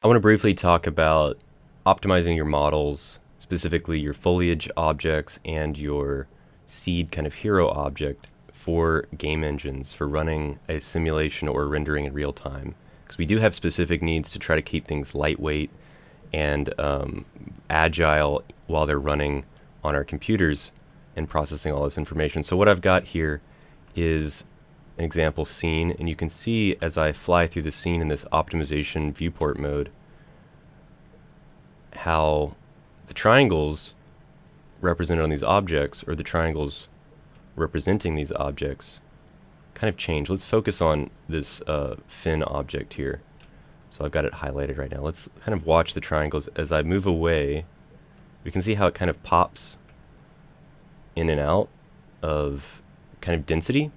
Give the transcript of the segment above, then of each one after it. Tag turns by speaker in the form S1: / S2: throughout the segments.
S1: I want to briefly talk about optimizing your models, specifically your foliage objects and your seed kind of hero object for game engines for running a simulation or rendering in real time. Because we do have specific needs to try to keep things lightweight and agile while they're running on our computers and processing all this information. So what I've got here is an example scene, and you can see as I fly through the scene in this optimization viewport mode how the triangles represented on these objects, or the triangles representing these objects, kind of change. Let's focus on this fin object here. So I've got it highlighted right now. Let's kind of watch the triangles. As I move away, we can see how it kind of pops in and out of kind of density.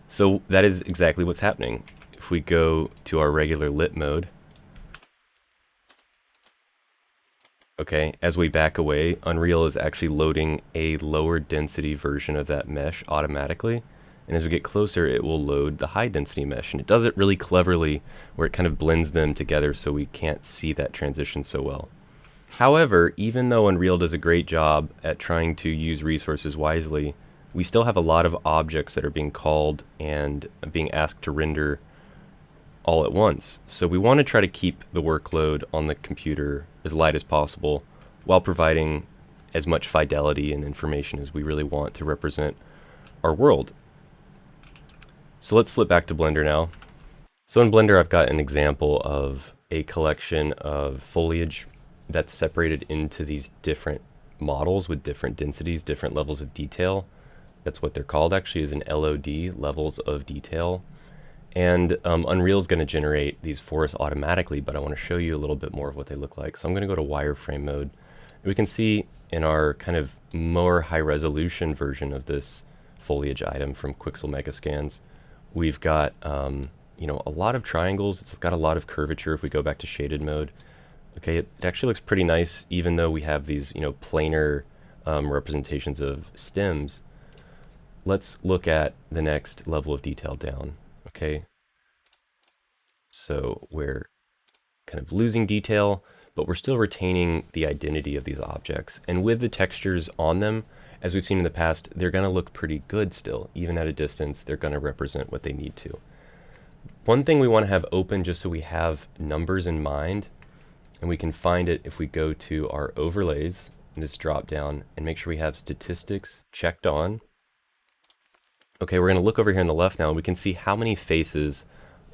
S1: So that is exactly what's happening. If we go to our regular lit mode, okay, as we back away, Unreal is actually loading a lower density version of that mesh automatically. And as we get closer, it will load the high density mesh. And it does it really cleverly where it kind of blends them together so we can't see that transition so well. However, even though Unreal does a great job at trying to use resources wisely, we still have a lot of objects that are being called and being asked to render all at once. So we want to try to keep the workload on the computer as light as possible while providing as much fidelity and information as we really want to represent our world. So let's flip back to Blender now. So in Blender, I've got an example of a collection of foliage that's separated into these different models with different densities, different levels of detail. That's what they're called actually, is an LOD, levels of detail. And Unreal is going to generate these for us automatically, but I want to show you a little bit more of what they look like. So I'm going to go to wireframe mode. We can see in our kind of more high resolution version of this foliage item from Quixel Megascans, we've got you know, a lot of triangles. It's got a lot of curvature if we go back to shaded mode. Okay, it actually looks pretty nice, even though we have these, you know, planar representations of stems. Let's look at the next level of detail down. Okay, so we're kind of losing detail, but we're still retaining the identity of these objects. And with the textures on them, as we've seen in the past, they're going to look pretty good still. Even at a distance, they're going to represent what they need to. One thing we want to have open just so we have numbers in mind, and we can find it if we go to our overlays in this drop down and make sure we have statistics checked on. Okay, we're going to look over here on the left now, and we can see how many faces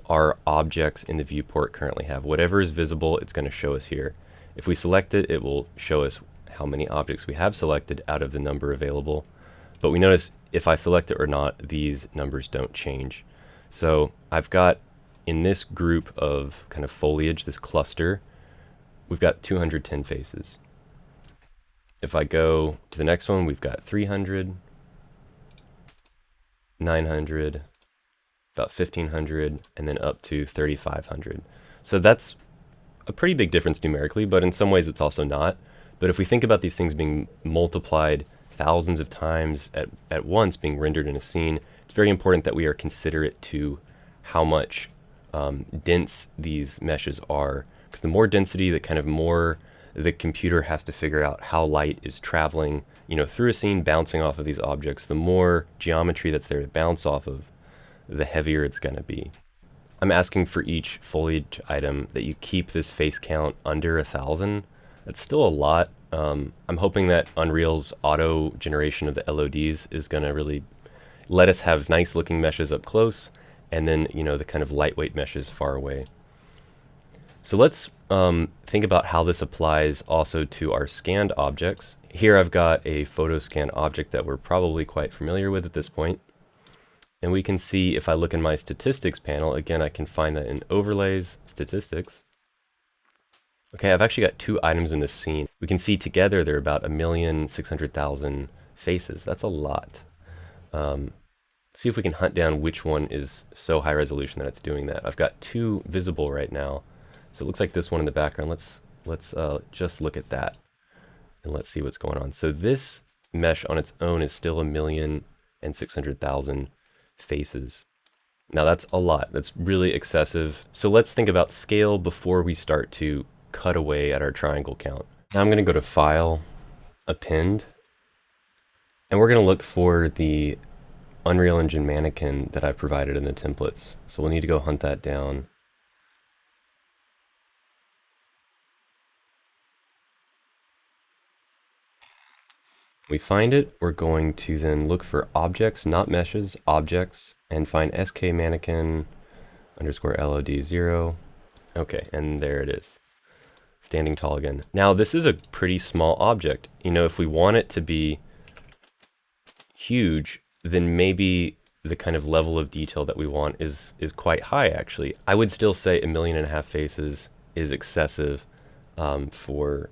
S1: our objects in the viewport currently have. Whatever is visible, it's going to show us here. If we select it, it will show us how many objects we have selected out of the number available. But we notice if I select it or not, these numbers don't change. So I've got in this group of kind of foliage, this cluster, we've got 210 faces. If I go to the next one, we've got 300, 900, about 1500, and then up to 3500. So that's a pretty big difference numerically, but in some ways it's also not. But if we think about these things being multiplied thousands of times at once being rendered in a scene, it's very important that we are considerate to how much dense these meshes are. Because the more density, the kind of more the computer has to figure out how light is traveling, you know, through a scene, bouncing off of these objects. The more geometry that's there to bounce off of, the heavier it's going to be. I'm asking for each foliage item that you keep this face count under 1,000. That's still a lot. I'm hoping that Unreal's auto generation of the LODs is going to really let us have nice looking meshes up close, and then, you know, the kind of lightweight meshes far away. So let's think about how this applies also to our scanned objects. Here I've got a photo scan object that we're probably quite familiar with at this point. And we can see if I look in my statistics panel, again, I can find that in overlays, statistics. Okay, I've actually got two items in this scene. We can see together they're about 1,600,000 faces. That's a lot. See if we can hunt down which one is so high resolution that it's doing that. I've got two visible right now. So it looks like this one in the background. Let's just look at that and let's see what's going on. So this mesh on its own is still 1,600,000 faces. Now that's a lot. That's really excessive. So let's think about scale before we start to cut away at our triangle count. Now I'm going to go to File, Append, and we're going to look for the Unreal Engine mannequin that I've provided in the templates. So we'll need to go hunt that down. We find it, we're going to then look for objects, not meshes, objects, and find sk mannequin underscore LOD 0. Okay, and there it is. Standing tall again. Now this is a pretty small object. You know, if we want it to be huge, then maybe the kind of level of detail that we want is quite high actually. I would still say 1.5 million faces is excessive for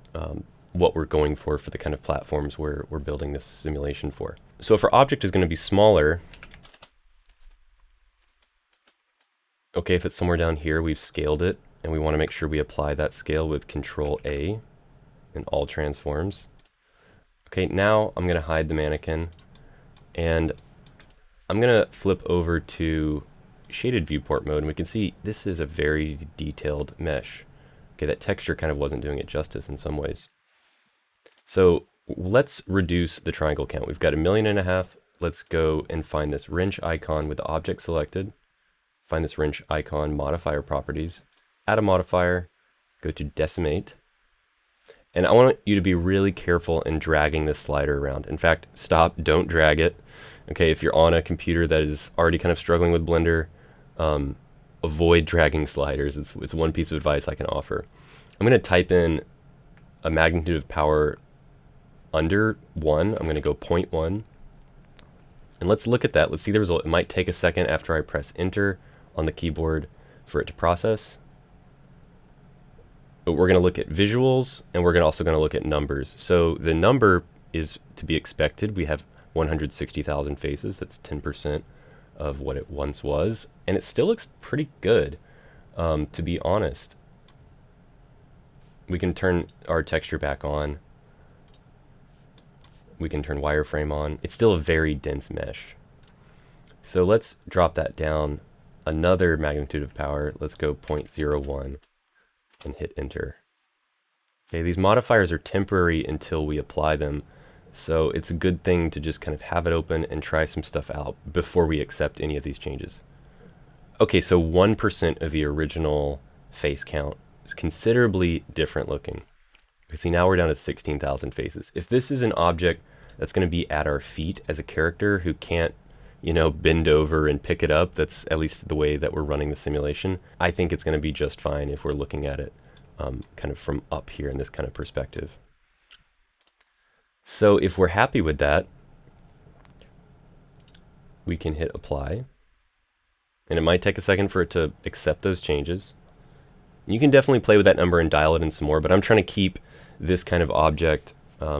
S1: what we're going for the kind of platforms we're building this simulation for. So if our object is going to be smaller, okay, if it's somewhere down here, we've scaled it, and we want to make sure we apply that scale with Control A in all transforms. Okay, now I'm going to hide the mannequin, and I'm going to flip over to shaded viewport mode, and we can see this is a very detailed mesh. Okay, that texture kind of wasn't doing it justice in some ways. So let's reduce the triangle count. We've got 1.5 million. Let's go and find this wrench icon with the object selected. Find this wrench icon, modifier properties, add a modifier, go to decimate. And I want you to be really careful in dragging this slider around. In fact, stop, don't drag it. Okay, if you're on a computer that is already kind of struggling with Blender, avoid dragging sliders. It's one piece of advice I can offer. I'm going to type in a magnitude of power under 1. I'm going to go 0.1. And let's look at that. Let's see the result. It might take a second after I press enter on the keyboard for it to process. But we're going to look at visuals, and we're also going to look at numbers. So the number is to be expected. We have 160,000 faces. That's 10% of what it once was. And it still looks pretty good, to be honest. We can turn our texture back on. We can turn wireframe on. It's still a very dense mesh. So let's drop that down another magnitude of power. Let's go 0.01 and hit enter. Okay, these modifiers are temporary until we apply them. So it's a good thing to just kind of have it open and try some stuff out before we accept any of these changes. Okay, so 1% of the original face count is considerably different looking. See, now we're down to 16,000 faces. If this is an object that's going to be at our feet as a character who can't, you know, bend over and pick it up, that's at least the way that we're running the simulation, I think it's going to be just fine if we're looking at it kind of from up here in this kind of perspective. So if we're happy with that, we can hit apply. And it might take a second for it to accept those changes. You can definitely play with that number and dial it in some more, but I'm trying to keep this kind of object,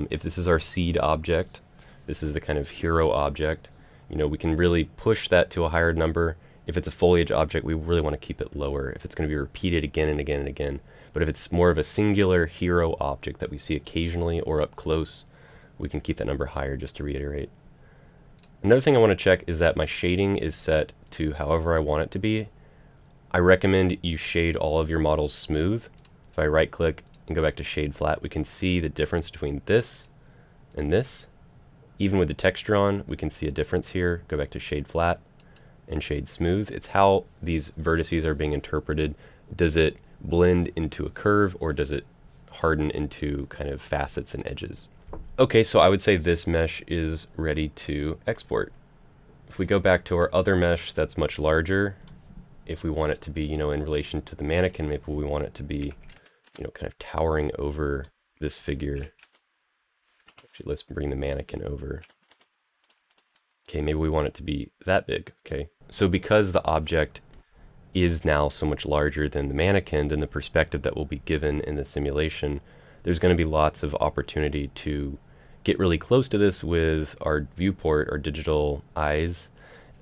S1: if this is our seed object, this is the kind of hero object, you know, we can really push that to a higher number. If it's a foliage object, we really want to keep it lower if it's going to be repeated again and again and again. But if it's more of a singular hero object that we see occasionally or up close, we can keep that number higher, just to reiterate. Another thing I want to check is that my shading is set to however I want it to be. I recommend you shade all of your models smooth. If I right click and go back to shade flat, we can see the difference between this and this. Even with the texture on, we can see a difference here. Go back to shade flat and shade smooth. It's how these vertices are being interpreted. Does it blend into a curve, or does it harden into kind of facets and edges? Okay, so I would say this mesh is ready to export. If we go back to our other mesh that's much larger, if we want it to be, you know, in relation to the mannequin, maybe we want it to be, you know, kind of towering over this figure. Actually, let's bring the mannequin over. Okay, maybe we want it to be that big, okay? So because the object is now so much larger than the mannequin, then the perspective that will be given in the simulation, there's going to be lots of opportunity to get really close to this with our viewport, our digital eyes,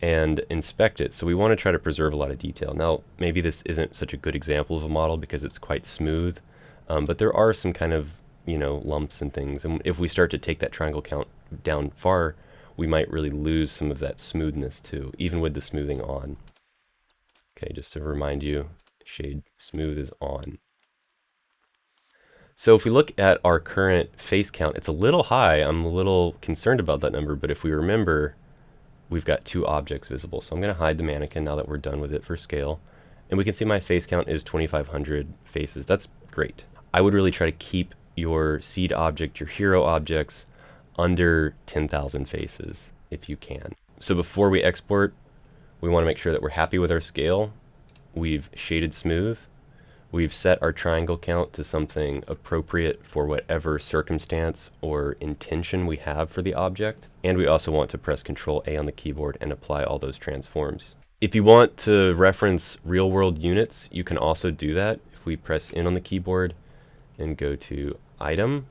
S1: and inspect it. So we want to try to preserve a lot of detail. Now, maybe this isn't such a good example of a model because it's quite smooth, but there are some kind of, you know, lumps and things. And if we start to take that triangle count down far, we might really lose some of that smoothness too, even with the smoothing on. Okay, just to remind you, shade smooth is on. So if we look at our current face count, it's a little high. I'm a little concerned about that number, but if we remember, we've got 2 objects visible. So I'm going to hide the mannequin now that we're done with it for scale. And we can see my face count is 2,500 faces. That's great. I would really try to keep your seed object, your hero objects, under 10,000 faces if you can. So before we export, we want to make sure that we're happy with our scale. We've shaded smooth. We've set our triangle count to something appropriate for whatever circumstance or intention we have for the object. And we also want to press Control A on the keyboard and apply all those transforms. If you want to reference real-world units, you can also do that. If we press in on the keyboard and go to Item,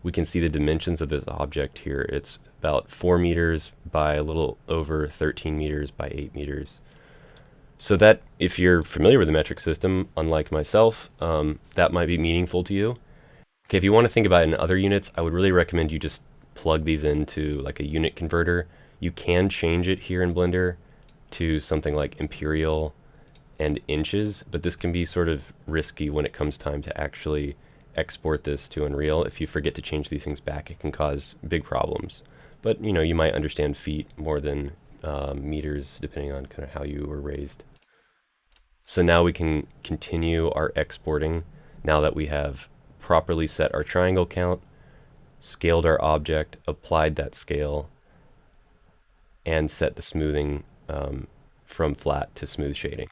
S1: we can see the dimensions of this object here. It's about 4 meters by a little over 13 meters by 8 meters. So that, if you're familiar with the metric system, unlike myself, that might be meaningful to you. Okay, if you want to think about it in other units, I would really recommend you just plug these into like a unit converter. You can change it here in Blender to something like imperial and inches, but this can be sort of risky when it comes time to actually export this to Unreal. If you forget to change these things back, it can cause big problems. But you know, you might understand feet more than meters, depending on kind of how you were raised. So now we can continue our exporting now that we have properly set our triangle count, scaled our object, applied that scale, and set the smoothing from flat to smooth shading.